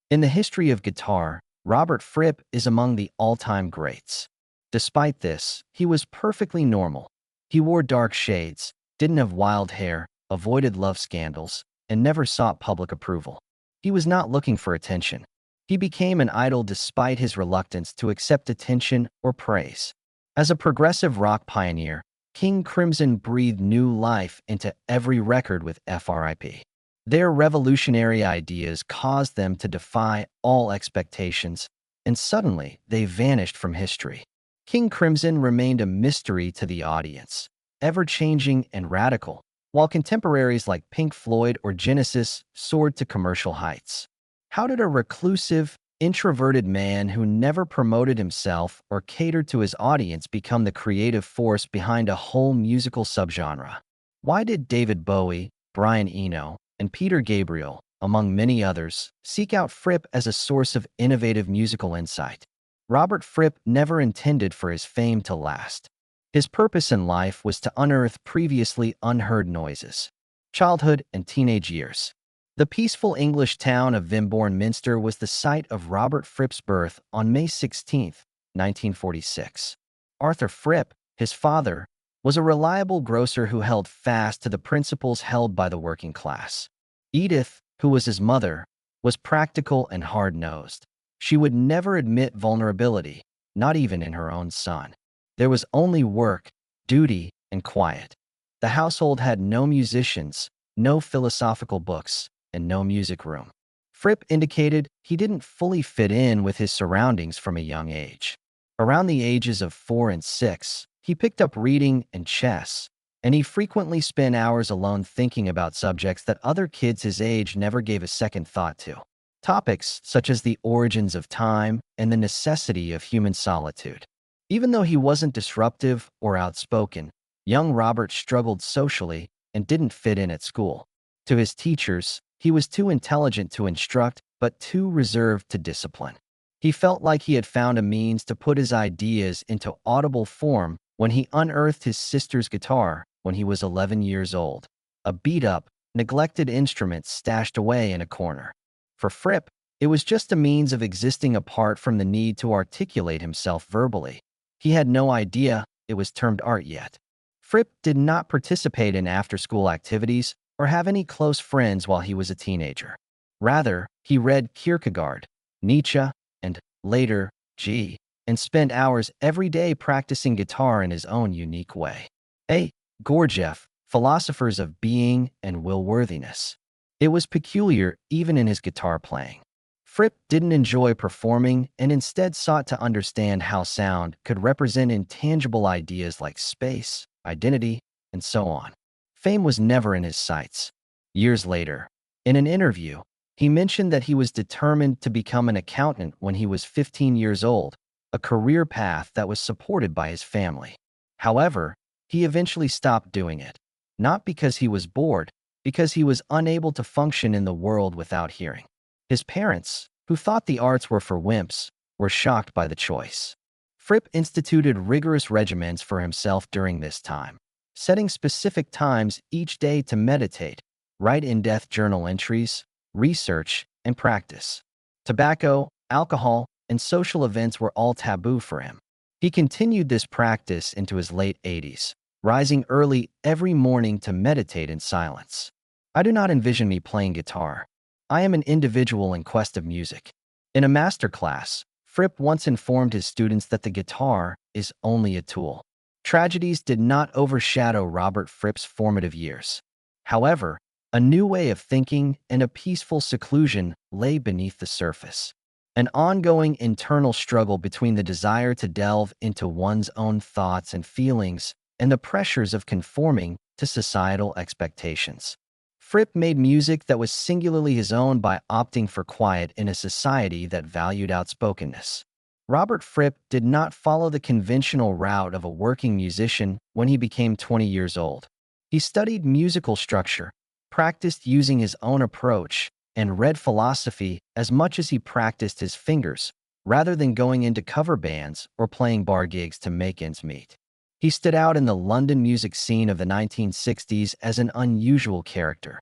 In the history of guitar, Robert Fripp is among the all-time greats. Despite this, he was perfectly normal. He wore dark shades, didn't have wild hair, avoided love scandals, and never sought public approval. He was not looking for attention. He became an idol despite his reluctance to accept attention or praise. As a progressive rock pioneer, King Crimson breathed new life into every record with Fripp. Their revolutionary ideas caused them to defy all expectations, and suddenly they vanished from history. King Crimson remained a mystery to the audience, ever-changing and radical, while contemporaries like Pink Floyd or Genesis soared to commercial heights. How did a reclusive, introverted man who never promoted himself or catered to his audience become the creative force behind a whole musical subgenre? Why did David Bowie, Brian Eno, and Peter Gabriel, among many others, seek out Fripp as a source of innovative musical insight? Robert Fripp never intended for his fame to last. His purpose in life was to unearth previously unheard noises. Childhood and teenage years. The peaceful English town of Vimborne Minster was the site of Robert Fripp's birth on May 16, 1946. Arthur Fripp, his father, was a reliable grocer who held fast to the principles held by the working class. Edith, who was his mother, was practical and hard-nosed. She would never admit vulnerability, not even in her own son. There was only work, duty, and quiet. The household had no musicians, no philosophical books, and no music room. Fripp indicated he didn't fully fit in with his surroundings from a young age. Around the ages of 4 and 6, he picked up reading and chess, and he frequently spent hours alone thinking about subjects that other kids his age never gave a second thought to. Topics such as the origins of time and the necessity of human solitude. Even though he wasn't disruptive or outspoken, young Robert struggled socially and didn't fit in at school. To his teachers, he was too intelligent to instruct, but too reserved to discipline. He felt like he had found a means to put his ideas into audible form when he unearthed his sister's guitar when he was 11 years old, a beat-up, neglected instrument stashed away in a corner. For Fripp, it was just a means of existing apart from the need to articulate himself verbally. He had no idea it was termed art yet. Fripp did not participate in after-school activities or have any close friends while he was a teenager. Rather, he read Kierkegaard, Nietzsche, and, later, G, and spent hours every day practicing guitar in his own unique way. A. Gurdjieff, Philosophers of Being and Will-Worthiness. It was peculiar even in his guitar playing. Fripp didn't enjoy performing and instead sought to understand how sound could represent intangible ideas like space, identity, and so on. Fame was never in his sights. Years later, in an interview, he mentioned that he was determined to become an accountant when he was 15 years old, a career path that was supported by his family. However, he eventually stopped doing it, not because he was bored, because he was unable to function in the world without hearing. His parents, who thought the arts were for wimps, were shocked by the choice. Fripp instituted rigorous regimens for himself during this time, setting specific times each day to meditate, write in-depth journal entries, research, and practice. Tobacco, alcohol, and social events were all taboo for him. He continued this practice into his late 80s, rising early every morning to meditate in silence. I do not envision me playing guitar. I am an individual in quest of music. In a master class, Fripp once informed his students that the guitar is only a tool. Tragedies did not overshadow Robert Fripp's formative years. However, a new way of thinking and a peaceful seclusion lay beneath the surface. An ongoing internal struggle between the desire to delve into one's own thoughts and feelings and the pressures of conforming to societal expectations. Fripp made music that was singularly his own by opting for quiet in a society that valued outspokenness. Robert Fripp did not follow the conventional route of a working musician when he became 20 years old. He studied musical structure, practiced using his own approach, and read philosophy as much as he practiced his fingers, rather than going into cover bands or playing bar gigs to make ends meet. He stood out in the London music scene of the 1960s as an unusual character.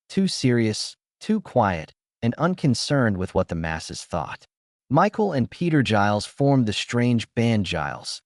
Too serious, too quiet, and unconcerned with what the masses thought. Michael and Peter Giles formed the strange band Giles,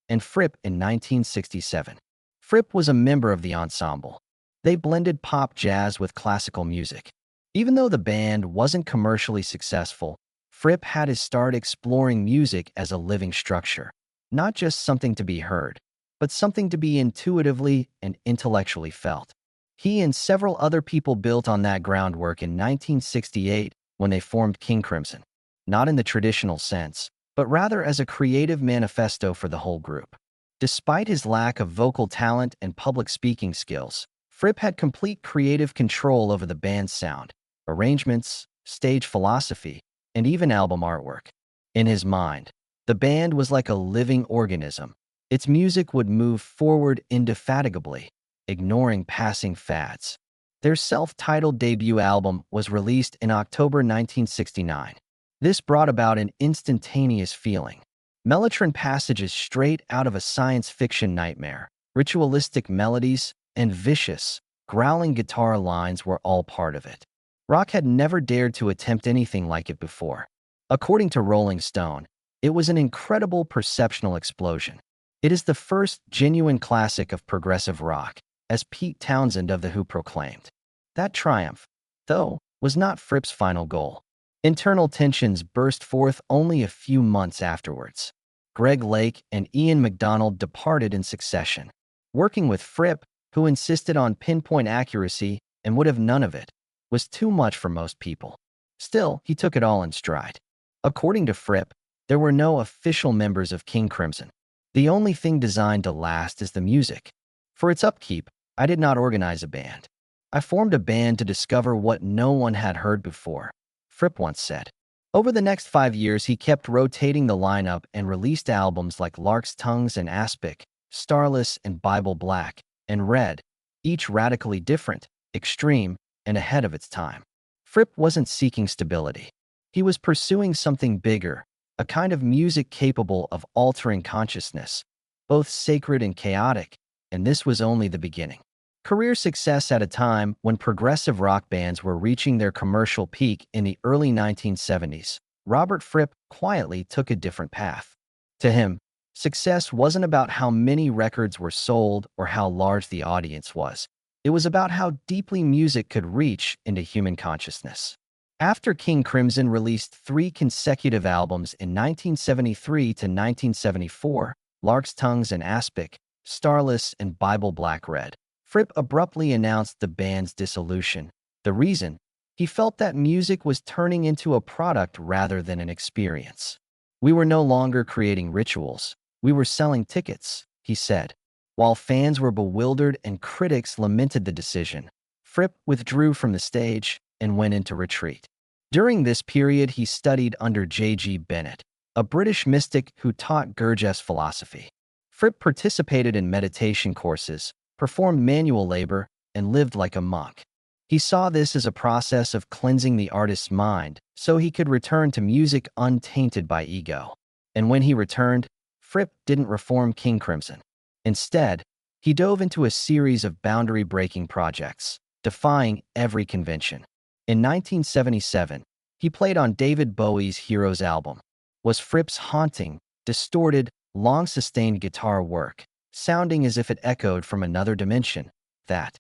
and Fripp in 1967. Fripp was a member of the ensemble. They blended pop jazz with classical music. Even though the band wasn't commercially successful, Fripp had his start exploring music as a living structure, not just something to be heard, but something to be intuitively and intellectually felt. He and several other people built on that groundwork in 1968 when they formed King Crimson, not in the traditional sense, but rather as a creative manifesto for the whole group. Despite his lack of vocal talent and public speaking skills, Fripp had complete creative control over the band's sound, arrangements, stage philosophy, and even album artwork. In his mind, the band was like a living organism. Its music would move forward indefatigably, ignoring passing fads. Their self-titled debut album was released in October 1969. This brought about an instantaneous feeling. Mellotron passages straight out of a science fiction nightmare, ritualistic melodies, and vicious, growling guitar lines were all part of it. Rock had never dared to attempt anything like it before. According to Rolling Stone, it was an incredible perceptual explosion. It is the first genuine classic of progressive rock, as Pete Townsend of The Who proclaimed. That triumph, though, was not Fripp's final goal. Internal tensions burst forth only a few months afterwards. Greg Lake and Ian MacDonald departed in succession. Working with Fripp, who insisted on pinpoint accuracy and would have none of it, was too much for most people. Still, he took it all in stride. According to Fripp, there were no official members of King Crimson. The only thing designed to last is the music. For its upkeep, I did not organize a band. I formed a band to discover what no one had heard before, Fripp once said. Over the next 5 years, he kept rotating the lineup and released albums like Lark's Tongues and Aspic, Starless and Bible Black, and Red, each radically different, extreme, and ahead of its time. Fripp wasn't seeking stability. He was pursuing something bigger, a kind of music capable of altering consciousness, both sacred and chaotic, and this was only the beginning. Career success at a time when progressive rock bands were reaching their commercial peak in the early 1970s, Robert Fripp quietly took a different path. To him, success wasn't about how many records were sold or how large the audience was. It was about how deeply music could reach into human consciousness. After King Crimson released 3 consecutive albums in 1973 to 1974, Lark's Tongues and Aspic, Starless and Bible Black Red, Fripp abruptly announced the band's dissolution. The reason? He felt that music was turning into a product rather than an experience. We were no longer creating rituals. We were selling tickets, he said. While fans were bewildered and critics lamented the decision, Fripp withdrew from the stage and went into retreat. During this period, he studied under J.G. Bennett, a British mystic who taught Gurdjieff philosophy. Fripp participated in meditation courses, performed manual labor, and lived like a monk. He saw this as a process of cleansing the artist's mind so he could return to music untainted by ego. And when he returned, Fripp didn't reform King Crimson. Instead, he dove into a series of boundary-breaking projects, defying every convention. In 1977, he played on David Bowie's Heroes album. Was Fripp's haunting, distorted, long-sustained guitar work, sounding as if it echoed from another dimension, that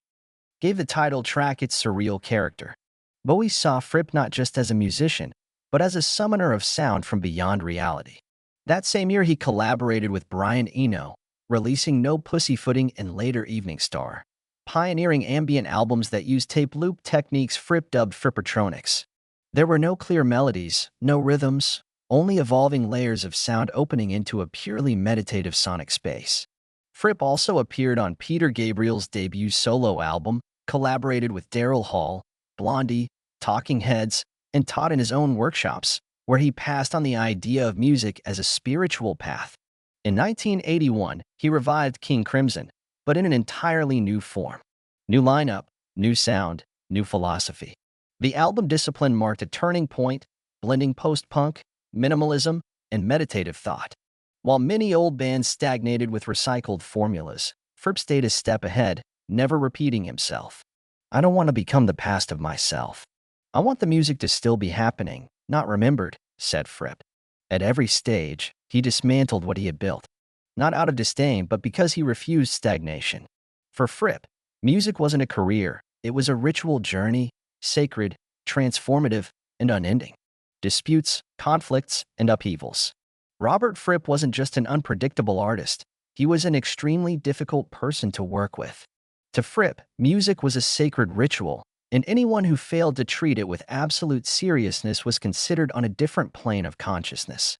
gave the title track its surreal character. Bowie saw Fripp not just as a musician, but as a summoner of sound from beyond reality. That same year, he collaborated with Brian Eno, releasing No Pussyfooting and later Evening Star, pioneering ambient albums that used tape loop techniques Fripp dubbed Frippertronics. There were no clear melodies, no rhythms, only evolving layers of sound opening into a purely meditative sonic space. Fripp also appeared on Peter Gabriel's debut solo album, collaborated with Daryl Hall, Blondie, Talking Heads, and taught in his own workshops, where he passed on the idea of music as a spiritual path. In 1981, he revived King Crimson, but in an entirely new form. New lineup, new sound, new philosophy. The album Discipline marked a turning point, blending post-punk, minimalism, and meditative thought. While many old bands stagnated with recycled formulas, Fripp stayed a step ahead, never repeating himself. I don't want to become the past of myself. "I want the music to still be happening, not remembered," said Fripp. At every stage, he dismantled what he had built, not out of disdain, but because he refused stagnation. For Fripp, music wasn't a career, it was a ritual journey, sacred, transformative, and unending. Disputes, conflicts, and upheavals. Robert Fripp wasn't just an unpredictable artist, he was an extremely difficult person to work with. To Fripp, music was a sacred ritual, and anyone who failed to treat it with absolute seriousness was considered on a different plane of consciousness.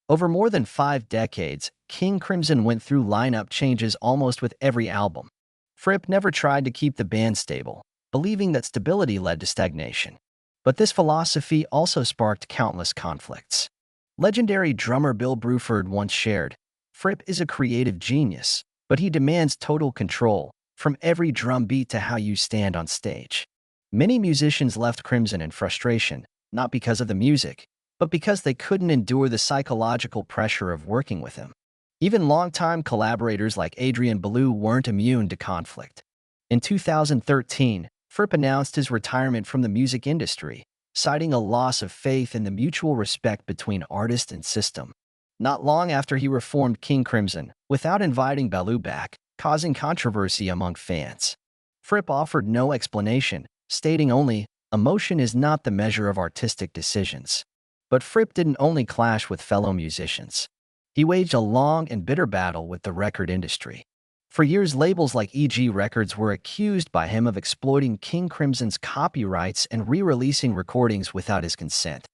Over more than 5 decades, King Crimson went through lineup changes almost with every album. Fripp never tried to keep the band stable, believing that stability led to stagnation. But this philosophy also sparked countless conflicts. Legendary drummer Bill Bruford once shared, "Fripp is a creative genius, but he demands total control, from every drum beat to how you stand on stage." Many musicians left Crimson in frustration, not because of the music, but because they couldn't endure the psychological pressure of working with him. Even longtime collaborators like Adrian Belew weren't immune to conflict. In 2013, Fripp announced his retirement from the music industry, citing a loss of faith in the mutual respect between artist and system. Not long after he reformed King Crimson, without inviting Belew back, causing controversy among fans. Fripp offered no explanation, stating only, "Emotion is not the measure of artistic decisions." But Fripp didn't only clash with fellow musicians. He waged a long and bitter battle with the record industry. For years, labels like EG Records were accused by him of exploiting King Crimson's copyrights and re-releasing recordings without his consent.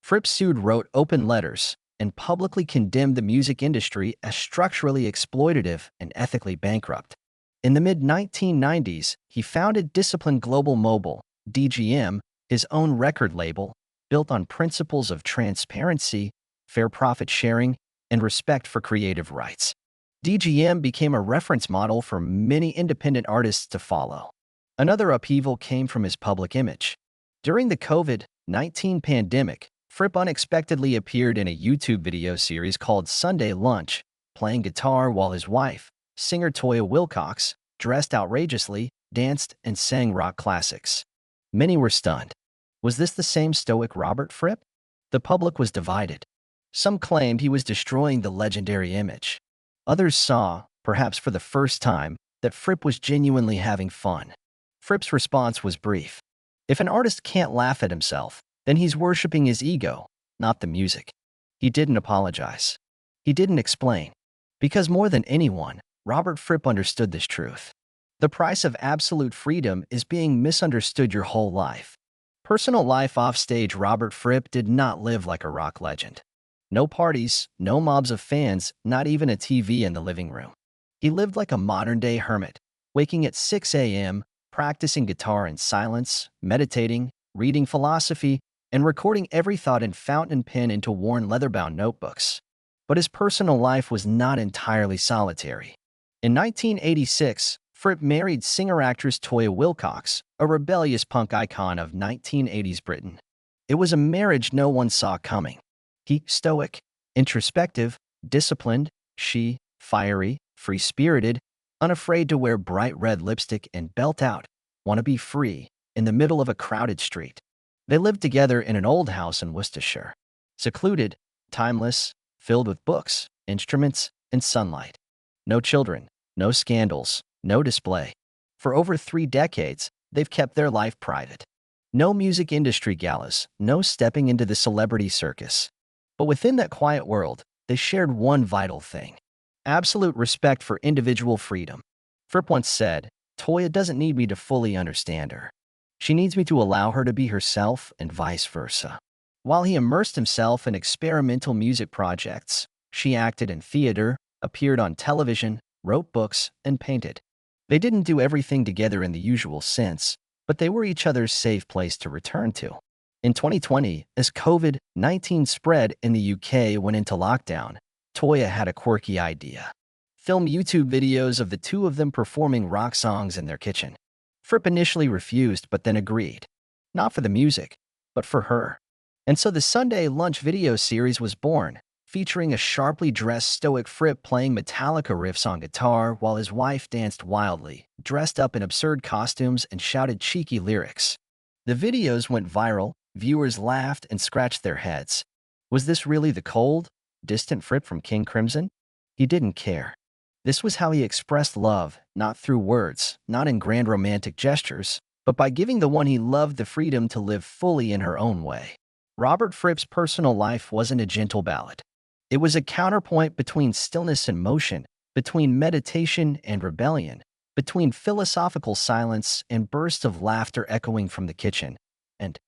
Fripp sued, wrote open letters, and publicly condemned the music industry as structurally exploitative and ethically bankrupt. In the mid-1990s, he founded Discipline Global Mobile, DGM, his own record label, built on principles of transparency, fair profit sharing, and respect for creative rights. DGM became a reference model for many independent artists to follow. Another upheaval came from his public image. During the COVID-19 pandemic, Fripp unexpectedly appeared in a YouTube video series called Sunday Lunch, playing guitar while his wife, singer Toyah Willcox, dressed outrageously, danced, and sang rock classics. Many were stunned. Was this the same stoic Robert Fripp? The public was divided. Some claimed he was destroying the legendary image. Others saw, perhaps for the first time, that Fripp was genuinely having fun. Fripp's response was brief. "If an artist can't laugh at himself, then he's worshiping his ego, not the music." He didn't apologize. He didn't explain. Because more than anyone, Robert Fripp understood this truth. The price of absolute freedom is being misunderstood your whole life. Personal life offstage. Robert Fripp did not live like a rock legend. No parties, no mobs of fans, not even a TV in the living room. He lived like a modern-day hermit, waking at 6 a.m., practicing guitar in silence, meditating, reading philosophy, and recording every thought in fountain pen into worn leather-bound notebooks. But his personal life was not entirely solitary. In 1986, Fripp married singer-actress Toyah Willcox, a rebellious punk icon of 1980s Britain. It was a marriage no one saw coming. He, stoic, introspective, disciplined; she, fiery, free-spirited, unafraid to wear bright red lipstick and belt out, "Wanna be free," in the middle of a crowded street. They lived together in an old house in Worcestershire. Secluded, timeless, filled with books, instruments, and sunlight. No children, no scandals, no display. For over 3 decades, they've kept their life private. No music industry galas, no stepping into the celebrity circus. But within that quiet world, they shared one vital thing: absolute respect for individual freedom. Fripp once said, "Toyah doesn't need me to fully understand her. She needs me to allow her to be herself, and vice versa." While he immersed himself in experimental music projects, she acted in theater, appeared on television, wrote books, and painted. They didn't do everything together in the usual sense, but they were each other's safe place to return to. In 2020, as COVID-19 spread in the UK went into lockdown, Toyah had a quirky idea: film YouTube videos of the two of them performing rock songs in their kitchen. Fripp initially refused, but then agreed. Not for the music, but for her. And so the Sunday Lunch video series was born, featuring a sharply dressed stoic Fripp playing Metallica riffs on guitar while his wife danced wildly, dressed up in absurd costumes and shouted cheeky lyrics. The videos went viral, viewers laughed and scratched their heads. Was this really the cold, distant Fripp from King Crimson? He didn't care. This was how he expressed love, not through words, not in grand romantic gestures, but by giving the one he loved the freedom to live fully in her own way. Robert Fripp's personal life wasn't a gentle ballad. It was a counterpoint between stillness and motion, between meditation and rebellion, between philosophical silence and bursts of laughter echoing from the kitchen. And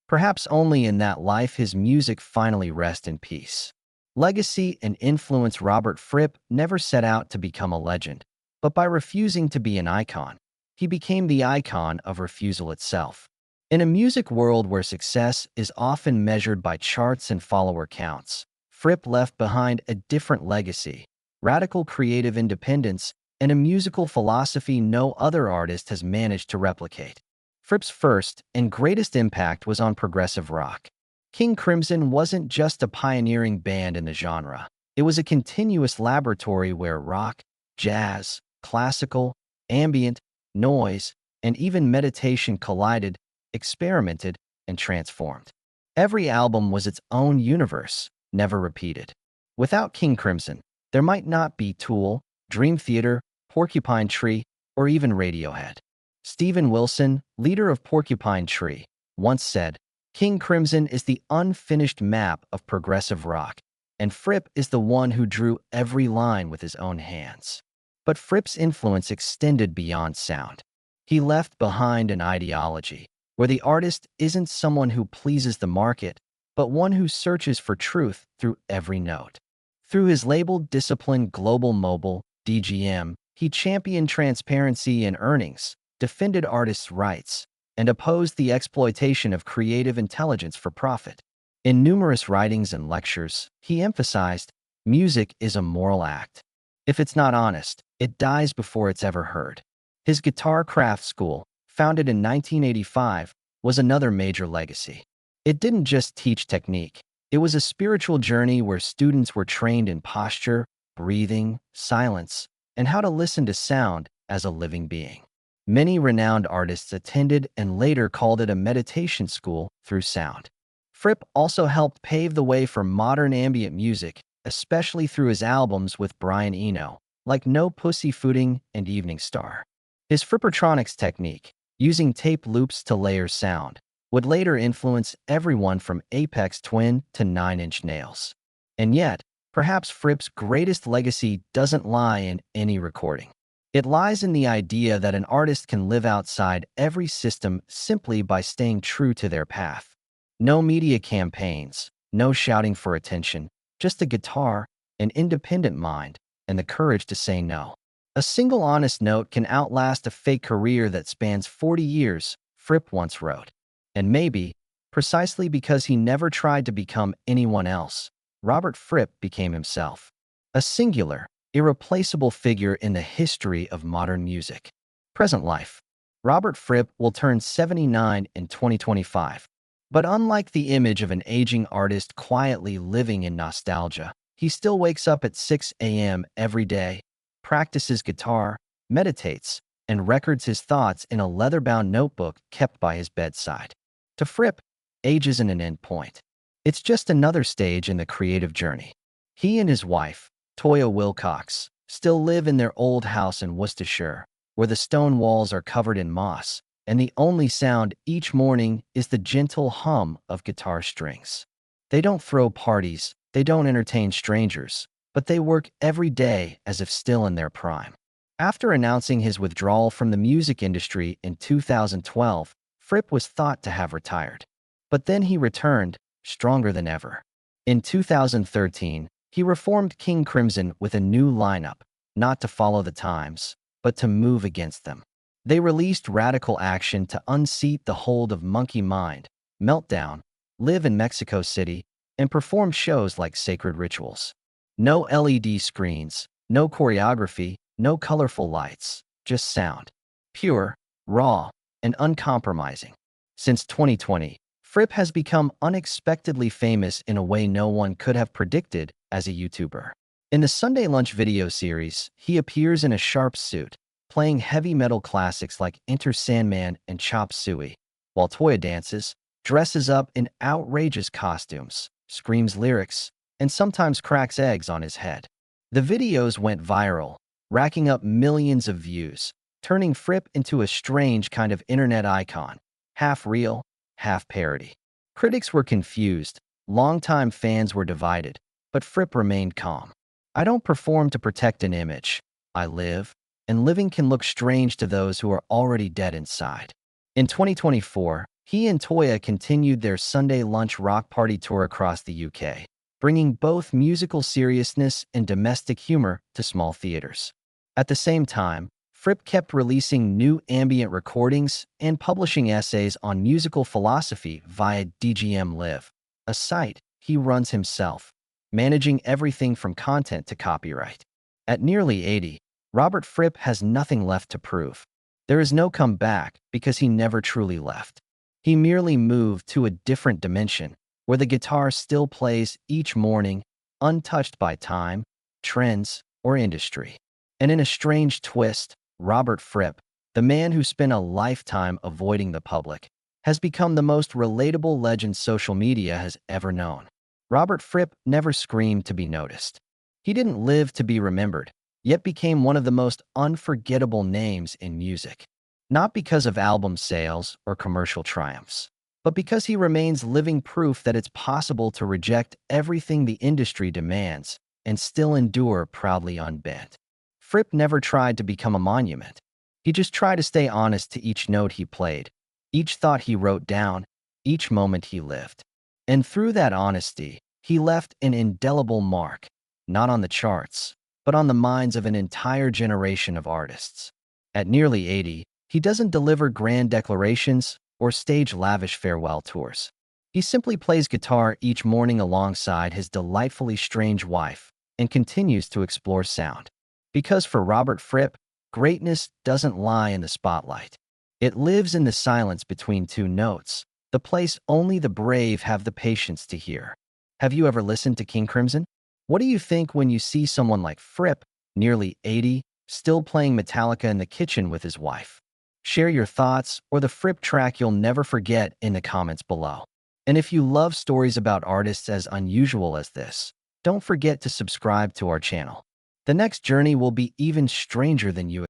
perhaps only in that life his music finally rests in peace. Legacy and influence. Robert Fripp never set out to become a legend, but by refusing to be an icon, he became the icon of refusal itself. In a music world where success is often measured by charts and follower counts, Fripp left behind a different legacy: radical creative independence and a musical philosophy no other artist has managed to replicate. Fripp's first and greatest impact was on progressive rock. King Crimson wasn't just a pioneering band in the genre. It was a continuous laboratory where rock, jazz, classical, ambient, noise, and even meditation collided, experimented, and transformed. Every album was its own universe, never repeated. Without King Crimson, there might not be Tool, Dream Theater, Porcupine Tree, or even Radiohead. Steven Wilson, leader of Porcupine Tree, once said, "King Crimson is the unfinished map of progressive rock, and Fripp is the one who drew every line with his own hands." But Fripp's influence extended beyond sound. He left behind an ideology where the artist isn't someone who pleases the market, but one who searches for truth through every note. Through his label Discipline Global Mobile, DGM, he championed transparency in earnings, defended artists' rights, and opposed the exploitation of creative intelligence for profit. In numerous writings and lectures, he emphasized, music is a moral act. If it's not honest, it dies before it's ever heard. His guitar craft school, founded in 1985, was another major legacy. It didn't just teach technique. It was a spiritual journey where students were trained in posture, breathing, silence, and how to listen to sound as a living being. Many renowned artists attended and later called it a meditation school through sound. Fripp also helped pave the way for modern ambient music, especially through his albums with Brian Eno, like No Pussyfooting and Evening Star. His Frippertronics technique, using tape loops to layer sound, would later influence everyone from Aphex Twin to Nine Inch Nails. And yet, perhaps Fripp's greatest legacy doesn't lie in any recording. It lies in the idea that an artist can live outside every system simply by staying true to their path. No media campaigns, no shouting for attention, just a guitar, an independent mind, and the courage to say no. A single honest note can outlast a fake career that spans 40 years, Fripp once wrote. And maybe, precisely because he never tried to become anyone else, Robert Fripp became himself. A singular, irreplaceable figure in the history of modern music. Present life. Robert Fripp will turn 79 in 2025. But unlike the image of an aging artist quietly living in nostalgia, he still wakes up at 6 a.m. every day, practices guitar, meditates, and records his thoughts in a leather-bound notebook kept by his bedside. To Fripp, age isn't an end point. It's just another stage in the creative journey. He and his wife, Toyah Willcox, still live in their old house in Worcestershire, where the stone walls are covered in moss, and the only sound each morning is the gentle hum of guitar strings. They don't throw parties, they don't entertain strangers, but they work every day as if still in their prime. After announcing his withdrawal from the music industry in 2012, Fripp was thought to have retired. But then he returned, stronger than ever. In 2013, he reformed King Crimson with a new lineup, not to follow the times, but to move against them. They released Radical Action to unseat the hold of Monkey Mind, Meltdown, Live in Mexico City, and performed shows like Sacred Rituals. No LED screens, no choreography, no colorful lights, just sound. Pure, raw, and uncompromising. Since 2020, Fripp has become unexpectedly famous in a way no one could have predicted as a YouTuber. In the Sunday Lunch video series, he appears in a sharp suit, playing heavy metal classics like Enter Sandman and Chop Suey. while Toyah dances, dresses up in outrageous costumes, screams lyrics, and sometimes cracks eggs on his head. The videos went viral, racking up millions of views, turning Fripp into a strange kind of internet icon, half real, half parody. Critics were confused, longtime fans were divided, but Fripp remained calm. "I don't perform to protect an image. I live, and living can look strange to those who are already dead inside." In 2024, he and Toyah continued their Sunday lunch rock party tour across the UK, bringing both musical seriousness and domestic humor to small theaters. At the same time, Fripp kept releasing new ambient recordings and publishing essays on musical philosophy via DGM Live, a site he runs himself, managing everything from content to copyright. At nearly 80, Robert Fripp has nothing left to prove. There is no comeback because he never truly left. He merely moved to a different dimension where the guitar still plays each morning, untouched by time, trends, or industry. And in a strange twist, Robert Fripp, the man who spent a lifetime avoiding the public, has become the most relatable legend social media has ever known. Robert Fripp never screamed to be noticed. He didn't live to be remembered, yet became one of the most unforgettable names in music. Not because of album sales or commercial triumphs, but because he remains living proof that it's possible to reject everything the industry demands and still endure proudly unbent. Fripp never tried to become a monument. He just tried to stay honest to each note he played, each thought he wrote down, each moment he lived. And through that honesty, he left an indelible mark, not on the charts, but on the minds of an entire generation of artists. At nearly 80, he doesn't deliver grand declarations or stage lavish farewell tours. He simply plays guitar each morning alongside his delightfully strange wife and continues to explore sound. Because for Robert Fripp, greatness doesn't lie in the spotlight. It lives in the silence between two notes, the place only the brave have the patience to hear. Have you ever listened to King Crimson? What do you think when you see someone like Fripp, nearly 80, still playing Metallica in the kitchen with his wife? Share your thoughts or the Fripp track you'll never forget in the comments below. And if you love stories about artists as unusual as this, don't forget to subscribe to our channel. The next journey will be even stranger than you